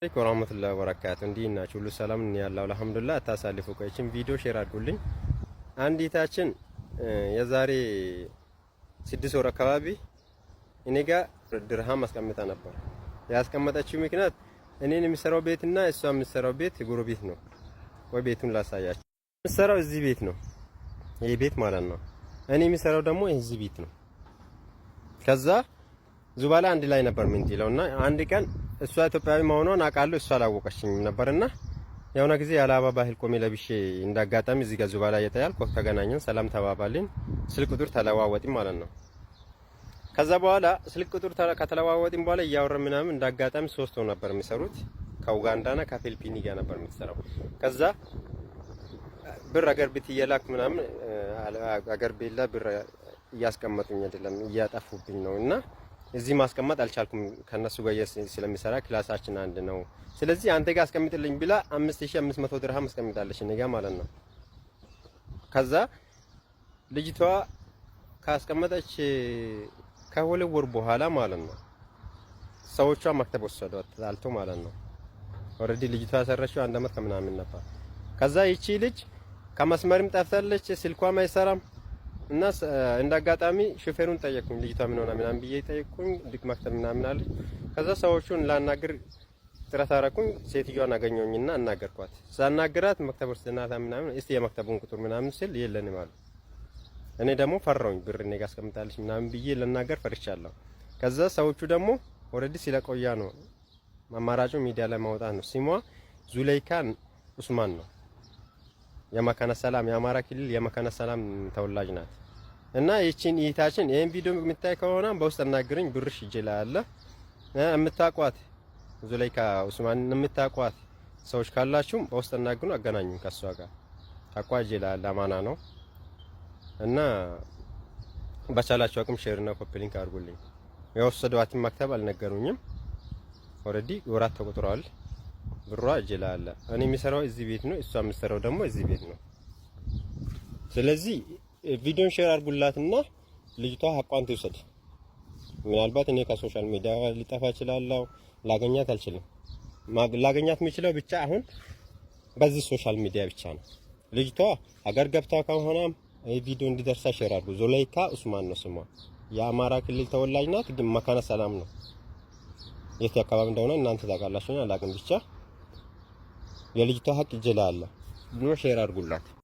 አለይኩም ወራህመቱላሂ ወበረካቱ። እንዴት ናችሁ? ሁሉ ሰላም ነው ያለው አልሐምዱሊላህ። አታሳልፉ። ቆይችን ቪዲዮ ሼር አድርጉልኝ። አንዲታችን የዛሬ 6 ወር አካባቢ እኔ ጋር ድርሃም አስቀምጣ ነበር። ያስቀመጠችው ምክንያት እኔን የሚሰራው ቤትና እሷ የምትሰራው ቤት ጎረቤት ነው። ወይ ቤቱን ላሳያችሁ። የምትሰራው እዚህ ቤት ነው፣ ይሄ ቤት ማለት ነው። እኔ የሚሰራው ደግሞ እዚህ ቤት ነው። ከዛ ዙባላ አንድ ላይ ነበር ምን ይለውና አንድ ቀን እሷ ኢትዮጵያዊ መሆኗን አውቃለሁ፣ እሷ አላወቀችኝም ነበርና የሆነ ጊዜ የአላባ ባህል ቆሜ ለብሼ እንዳጋጣሚ እዚህ ጋር ዙባላ እየተያልኩ ተገናኘን፣ ሰላም ተባባልን፣ ስልክ ቁጥር ተለዋወጥን ማለት ነው። ከዛ በኋላ ስልክ ቁጥር ከተለዋወጥን በኋላ እያወራን ምናምን እንዳጋጣሚ 3 ሆነው ነበር የሚሰሩት፣ ከኡጋንዳና ከፊሊፒኒ ጋር ነበር የምትሰራው። ከዛ ብር አገር ቤት እየላክ ምናምን አገር ቤት ላይ ብር እያስቀመጡኝ አይደለም እያጠፉብኝ ነውና እዚህ ማስቀመጥ አልቻልኩም። ከነሱ ጋር ስለሚሰራ ክላሳችን አንድ ነው። ስለዚህ አንተ ጋር አስቀምጥልኝ ብላ 5500 ድርሃም አስቀምጣለች እኔ ጋር ማለት ነው። ከዛ ልጅቷ ካስቀመጠች ከሁለት ወር በኋላ ማለት ነው ሰዎቿ መክተብ ወሰዷት አልቶ ማለት ነው። ኦሬዲ ልጅቷ ያሰረችው 1 አመት ከምናምን ነበር። ከዛ ይቺ ልጅ ከመስመርም ጠፍታለች፣ ስልኳም አይሰራም። እና እንዳጋጣሚ ሹፌሩን ጠየቅኩኝ፣ ልጅቷ ምን ሆና ምናምን ብዬ ጠየቅኩኝ። ድክ መክተብ ምናምን አለች። ከዛ ሰዎቹን ላናግር ጥረት አደረኩኝ። ሴትዮዋን አገኘሁኝና አናገርኳት። ሳናግራት መክተብ ወስደናታ ምናምን እስቲ የመክተቡን ቁጥር ምናምን ስል የለንም አሉ። እኔ ደግሞ ፈራሁኝ፣ ብር እኔ ጋር አስቀምጣለች ምናምን ብዬ ለናገር ፈርቻለሁ። ከዛ ሰዎቹ ደግሞ ኦሬዲ ስለቆያ ነው አማራጩ ሚዲያ ላይ ማውጣት ነው። ስሟ ዙለይካ ኡስማን ነው። የመካነ ሰላም የአማራ ክልል የመካነ ሰላም ተወላጅ ናት። እና ይቺን ይታችን ይሄን ቪዲዮ የምታይ ከሆነ በውስጥ አናግሩኝ፣ ብርሽ ይጀላል። የምታቋት ዙለይካ ኡስማን የምታቋት ሰዎች ካላችሁ በውስጥ አናግሩ፣ አገናኙኝ ከሷ ጋር ታቋጅ ይላል። አማና ነው። እና በቻላችሁ አቅም ሼር እና ኮፒ ሊንክ አድርጉልኝ። የወሰዷትን መክተብ አልነገሩኝም። ኦሬዲ ወራት ተቆጥሯል። ብሯ ይጀላል። እኔ የሚሰራው እዚህ ቤት ነው፣ እሷ የምትሰራው ደግሞ እዚህ ቤት ነው። ስለዚህ ቪዲዮን ሼር አድርጉላትና ልጅቷ ሀቋን ትውሰድ። ምናልባት እኔ ከሶሻል ሚዲያ ሊጠፋ እችላለሁ፣ ላገኛት አልችልም። ላገኛት የምችለው ብቻ አሁን በዚህ ሶሻል ሚዲያ ብቻ ነው። ልጅቷ ሀገር ገብታ ከሆነ ይሄ ቪዲዮ እንዲደርሳ ሼር አድርጉ። ዙለይካ ኡስማን ነው ስሟ። የአማራ ክልል ተወላጅ ናት፣ ግን መካነ ሰላም ነው። የት አካባቢ እንደሆነ እናንተ ታውቃላችሁ፣ አላውቅም። ብቻ የልጅቷ ሀቅ ይጀላል። ሼር አድርጉላት።